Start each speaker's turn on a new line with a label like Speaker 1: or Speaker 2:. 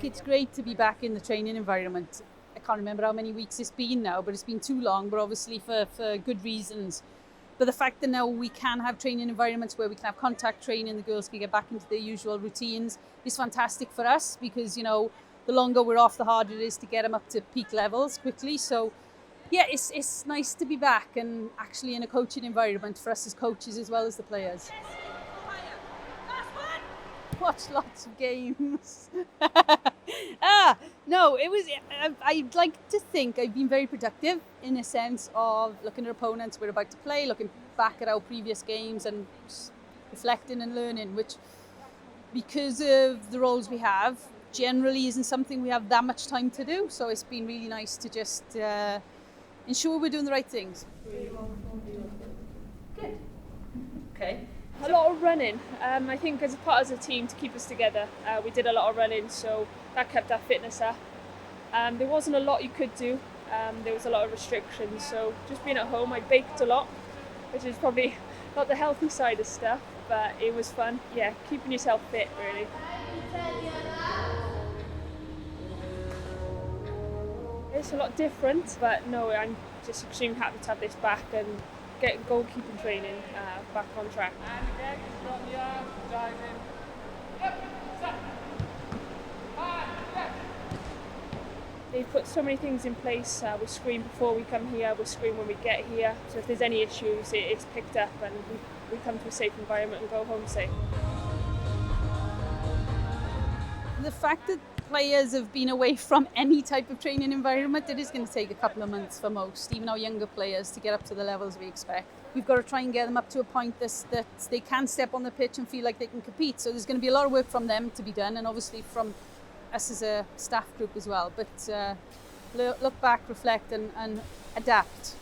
Speaker 1: it's great to be back in the training environment. I can't remember how many weeks it's been now, but it's been too long, but obviously for good reasons. But the fact that now we can have training environments where we can have contact training, the girls can get back into their usual routines, is fantastic for us because, the longer we're off, the harder it is to get them up to peak levels quickly. So yeah, it's nice to be back and actually in a coaching environment for us as coaches as well as the players. Watch lots of games. No, I'd like to think I've been very productive in a sense of looking at opponents we're about to play, looking back at our previous games and reflecting and learning, which, because of the roles we have, generally isn't something we have that much time to do. So it's been really nice to just ensure we're doing the right things. Good. Okay.
Speaker 2: A lot of running. I think as a part of the team to keep us together, we did a lot of running, so that kept our fitness up. There wasn't a lot you could do. There was a lot of restrictions, so just being at home, I baked a lot, which is probably not the healthy side of stuff, but it was fun. Yeah, keeping yourself fit, really. It's a lot different, but no, I'm just extremely happy to have this back and get goalkeeping training back on track.
Speaker 3: And again, from your driving.
Speaker 2: They've put so many things in place. We screen before we come here, we screen when we get here. So if there's any issues, it's picked up and we come to a safe environment and go home safe.
Speaker 1: The fact that players have been away from any type of training environment, it is going to take a couple of months for most, even our younger players, to get up to the levels we expect. We've got to try and get them up to a point that they can step on the pitch and feel like they can compete. So there's going to be a lot of work from them to be done, and obviously from us as a staff group as well. But look back, reflect and adapt.